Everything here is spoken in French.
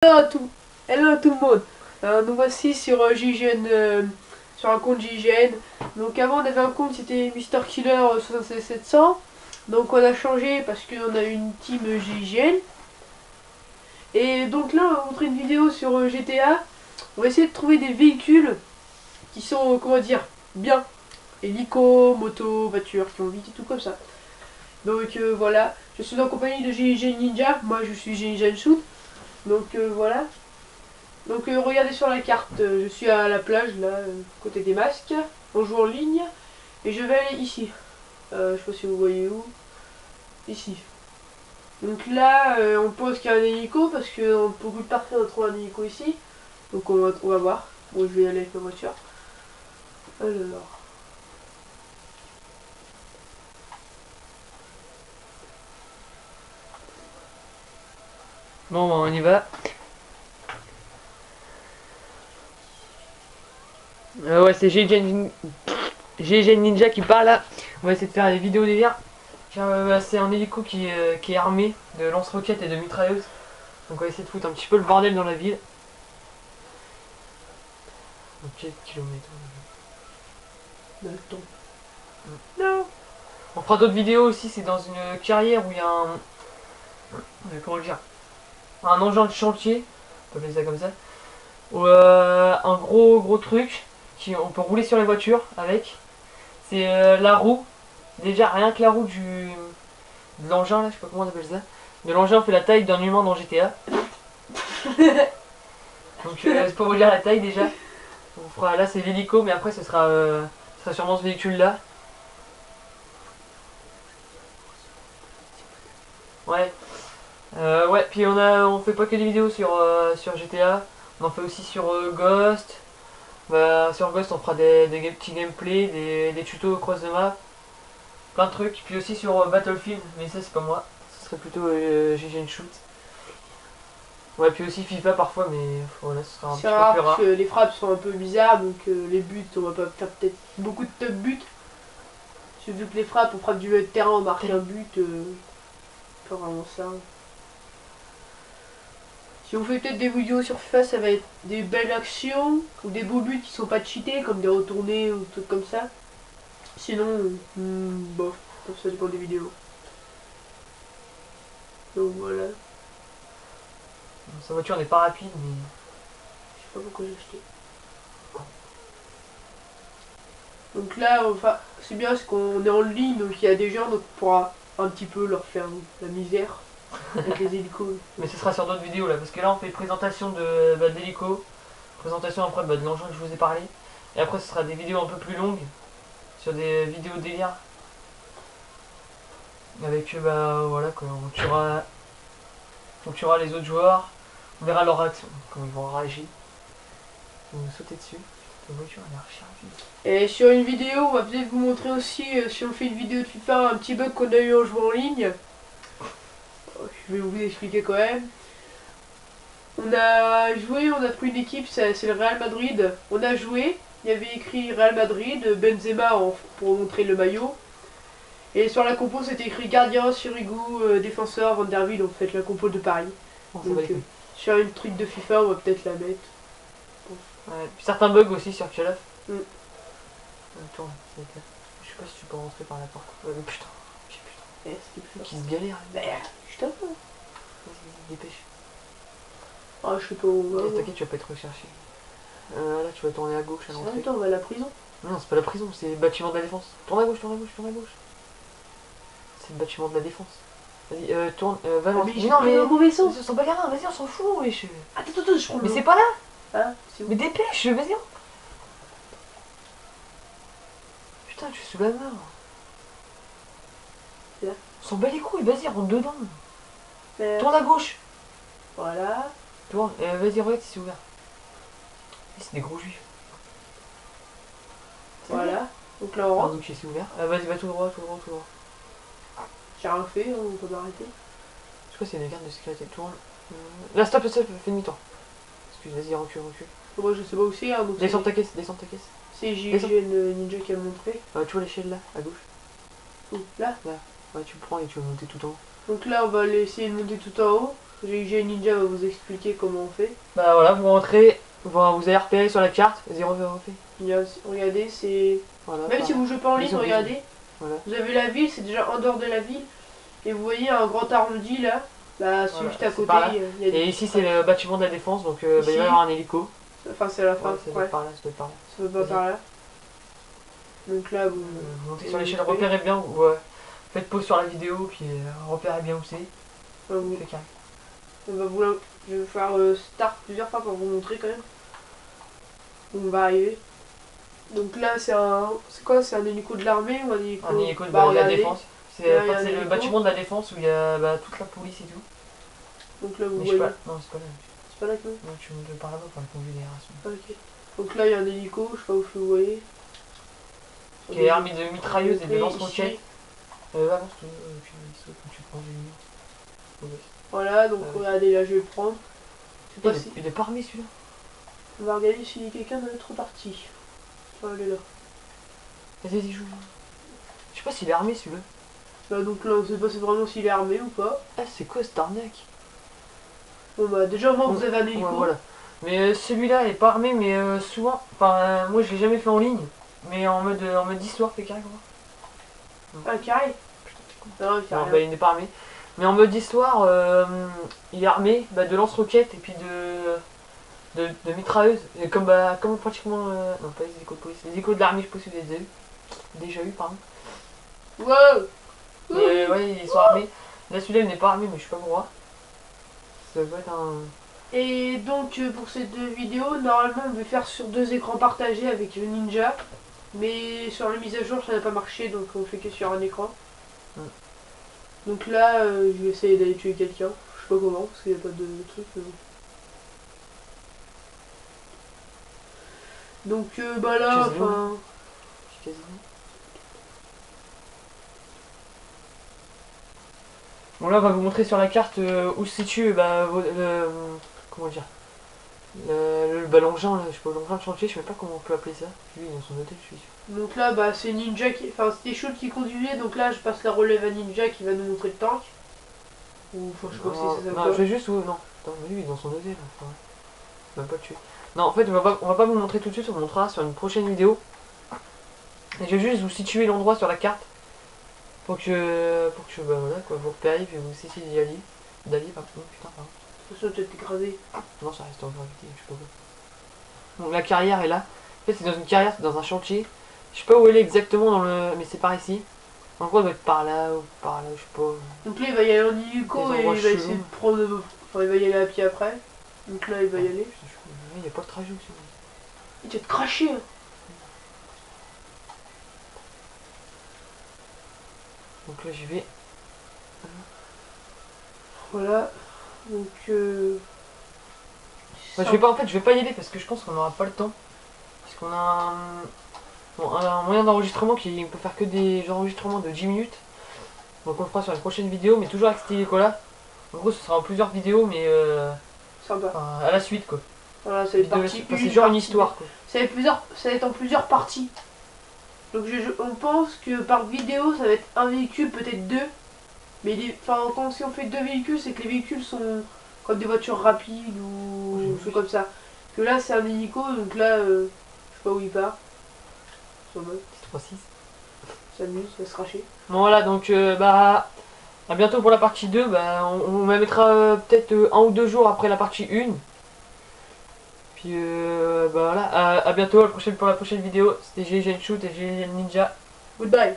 Hello tout le monde. Nous voici sur JGN, sur un compte JGN. Donc avant on avait un compte, c'était Mister Killer 700. Donc on a changé parce qu'on a une team JGN. Et donc là on va vous montrer une vidéo sur GTA. On va essayer de trouver des véhicules qui sont, comment dire, bien. Hélico, moto, voiture, qui vont vite et tout comme ça. Donc voilà, je suis en compagnie de JGN Ninja. Moi je suis JGN Shoot. Donc voilà. Donc regardez sur la carte, je suis à la plage là, côté des masques, on joue en ligne, et je vais aller ici. Je sais pas si vous voyez où. Ici. Donc là, on pense qu'il y a un hélico, parce qu'on peut plus partir de trouver un hélico ici. Donc on va voir. Bon, je vais y aller avec ma voiture. Alors. Bon, on y va. Ouais, c'est GG Ninja qui parle là. On va essayer de faire des vidéos délire. C'est un hélico qui est armé de lance-roquettes et de mitrailleuses. Donc on va essayer de foutre un petit peu le bordel dans la ville. Ok, kilomètres. Non. On fera d'autres vidéos aussi, c'est dans une carrière où il y a un... comment le dire, un engin de chantier, on peut appeler ça comme ça. Ou un gros truc, on peut rouler sur les voitures avec. C'est la roue. Déjà rien que la roue de l'engin là, je sais pas comment on appelle ça. De l'engin fait la taille d'un humain dans GTA. Donc c'est pour vous dire la taille déjà. On fera, là c'est l'hélico mais après ce sera sûrement ce véhicule là. Ouais. Ouais, puis on fait pas que des vidéos sur GTA. On en fait aussi sur Ghost. Bah, sur Ghost on fera des petits gameplays, des tutos cross de map. Plein de trucs, puis aussi sur Battlefield, mais ça c'est pas moi, ce serait plutôt GG Shoot. Ouais, puis aussi FIFA parfois, mais voilà, ce sera un petit peu plus rare. Parce que les frappes sont un peu bizarres, donc les buts, on va pas faire peut-être beaucoup de top buts. Vu que les frappes, on frappe du milieu de terrain, on marque un but, pas vraiment ça. Si on fait peut-être des vidéos sur FIFA, ça va être des belles actions ou des beaux buts qui sont pas cheatés, comme des retournés ou des trucs comme ça. Sinon, bof, ça dépend des vidéos. Donc voilà. Sa voiture n'est pas rapide, mais... Je sais pas pourquoi j'ai acheté. Donc là, enfin, c'est bien parce qu'on est en ligne, donc il y a des gens, donc on pourra un petit peu leur faire la misère avec les hélicos. Mais ce sera sur d'autres vidéos là, parce que là on fait présentation d'hélico, présentation après de l'engin que je vous ai parlé, et après ce sera des vidéos un peu plus longues, sur des vidéos délire. Avec voilà quoi, on tuera les autres joueurs, on verra leur réaction, comment ils vont réagir. Ils vont nous sauter dessus. La voiture a l'air chargée. Et sur une vidéo, on va peut-être vous montrer aussi, si on fait une vidéo de FIFA, un petit bug qu'on a eu en jouant en ligne. Je vais vous expliquer quand même. On a joué, on a pris une équipe, c'est le Real Madrid. On a joué, il y avait écrit Real Madrid, Benzema pour montrer le maillot. Et sur la compo, c'était écrit gardien, Sirigu, défenseur, Van der Wiel, en fait, la compo de Paris. Donc, sur une truc de FIFA, on va peut-être la mettre. Ouais, puis certains bugs aussi sur Call of. Tourne, je sais pas si tu peux rentrer par la porte. Putain, qui se galère. Putain. Vas-y, dépêche. Ah, je sais pas où on va. T'inquiète, tu vas pas être recherché. Là, tu vas tourner à gauche à l'entrée. Attends, on va à la prison. Non, c'est pas la prison, c'est le bâtiment de la défense. Tourne à gauche, tourne à gauche, tourne à gauche. C'est le bâtiment de la défense. Vas-y, tourne, va dans mais non, mais dans le mauvais sens. Ils sont pas garins, vas-y, on s'en fout, wesh. Attends, je prends le. Mais c'est pas là. Ah, c'est où? Mais dépêche, vas-y. Putain, tu es sous la main. Là. On s'en bat les couilles, vas-y, rentre dedans. Merde. Tourne à gauche. Voilà. Tourne, vas-y, regarde si c'est ouvert. C'est des gros juifs. Voilà. Donc là on rentre. Donc c'est ouvert. Vas-y, va tout droit, tout droit, tout droit. J'ai rien fait, hein, on peut m'arrêter. Je crois que c'est une garde de sécurité. Tourne. Là, stop, fais demi-tour. Excuse, vas-y, recule. Moi je sais pas où c'est. Hein, descends de ta caisse, C'est JGN Ninja qui a montré. Tu vois l'échelle là, à gauche. Où? Là. Ouais, tu le prends et tu vas monter tout en haut. Donc là on va essayer de monter tout en haut. GG Ninja va vous expliquer comment on fait. Bah voilà, vous rentrez, vous allez repérer sur la carte. Vas-y, refais. Regardez, c'est... Voilà, Même si vous jouez pas en ligne, Bisous, regardez. Voilà. Vous avez la ville, c'est déjà en dehors de la ville. Et vous voyez un grand arrondi là. Bah, celui Voilà, juste à c'est côté. par là. Il y a Et ici, c'est le bâtiment de la défense, donc bah, il va y Ici. avoir un hélico. Enfin, c'est à la fin. Ouais, ça doit Ouais. être par là, ça doit être par là. Ça va pas Vas-y. par là. Donc là, vous. Vous montez sur l'échelle, repérez bien, ouais. Faites pause sur la vidéo, puis repérez bien où c'est. vous- Fait carré. on va vous je vais faire start plusieurs fois pour vous montrer quand même. Donc, on va arriver. Donc là, c'est un. C'est quoi? C'est un hélico de l'armée ou un hélico? Un hélico de Bah, la regardez. défense. C'est Là, il y a un le hélico. bâtiment de la défense où il y a bah, toute la police et tout. Donc là, vous Mais je sais voyez. pas, non, c'est pas là. C'est pas là que. Non, tu montes par là-bas par le conduit d'aération. Ok. Donc là, il y a un hélico, je sais pas où vous voyez. Qui est armé de mitrailleuses et de Ici. lance-roquettes. Avance, tu prends une minute. Voilà, donc Ah oui. regardez, là je vais prendre. Je sais pas si. Il est pas armé celui-là. On va regarder si quelqu'un d'autre parti. Voilà, là. Vas-y, joue. Je sais pas s'il est armé celui-là. Bah, donc là, on sait pas vraiment s'il est armé ou pas. Ah, c'est quoi cette arnaque? Bon, bah, déjà, moi, vous Ouais, avez un hélico. ouais, voilà. Mais celui-là est pas armé, mais souvent. Enfin, moi je l'ai jamais fait en ligne. Mais en mode histoire, fait carré quoi. Ah, carré. Non, il fait Non, rien. bah, il n'est pas armé. Mais en mode histoire, il est armé bah, de lance-roquettes et puis de mitrailleuses. Et comme pratiquement. Non, pas les hélicos de police. Les hélicos de l'armée, je sais pas si vous les avez déjà eu, pardon. Wow. Mais ouais, ils sont armés. Là, celui-là, il n'est pas armé, mais je sais pas pourquoi. Ça doit être un. Et donc, pour ces deux vidéos, normalement, on devait faire sur 2 écrans partagés avec Ninja. Mais sur la mise à jour, ça n'a pas marché, donc on fait que sur un écran. Mm. Donc là, je vais essayer d'aller tuer quelqu'un. Je sais pas comment, parce qu'il n'y a pas de truc. Mais bon. Donc, bah là, Quasiment. enfin. Quasiment. Bon, là, on va vous montrer sur la carte où se situe comment dire l'engin, là, je sais pas, l'engin de chantier, je sais même pas comment on peut appeler ça. Lui, il est dans son hôtel, je suis sûr. Donc là, bah, c'est Ninja qui. Enfin, c'était Shoot qui conduisait, donc là, je passe la relève à Ninja qui va nous montrer le tank. Ou, enfin, je sais pas si c'est ça. Non, je vais juste où. Non, attends, mais lui, il est dans son hôtel, là, enfin, je vais même pas le tuer. Non, en fait, on va pas vous montrer tout de suite, on vous montrera sur une prochaine vidéo. Et je vais juste vous situer l'endroit sur la carte pour que bah voilà quoi, vous repériez puis vous cessiez d'y aller. Pardon, putain, pardon. Ça peut être écrasé. Non, ça reste en gravité, je sais pas quoi. Donc la carrière est là. En fait, c'est dans une carrière, c'est dans un chantier. Je sais pas où elle est exactement dans le. Mais c'est par ici. En gros, elle doit être par là ou par là, je sais pas. Donc là, il va y aller en hélico Des et il endroits va chelous. essayer de prendre. Enfin, il va y aller à pied après. Donc là, il va y aller. Il n'y a pas de trajet aussi. Il va te cracher. Donc là, j'y vais. Voilà. Donc. Bah, je vais pas, en fait, je vais pas y aller parce que je pense qu'on n'aura pas le temps. Parce qu'on a un moyen d'enregistrement qui peut faire que des enregistrements de 10 minutes. Donc on le fera sur une prochaine vidéo, mais toujours avec cet hélico-là. En gros, ce sera en plusieurs vidéos, mais Sympa. enfin, à la suite quoi. Voilà, ça va être partie. Enfin, c'est genre une histoire quoi. Ça va être en plusieurs parties. Donc on pense que par vidéo, ça va être un véhicule, peut-être deux. Mais enfin, si on fait 2 véhicules, c'est que les véhicules sont comme des voitures rapides ou Oui. des choses comme ça. Que là, c'est un hélico, donc là, je sais pas où il part. Sur mode, C'est 3-6. s'amuse, il va se cracher. Bon voilà, donc bah à bientôt pour la partie 2. Bah, on la mettra peut-être 1 ou 2 jours après la partie 1. Puis bah voilà, à bientôt pour la prochaine vidéo. C'était GG Shoot et GG Ninja. Goodbye.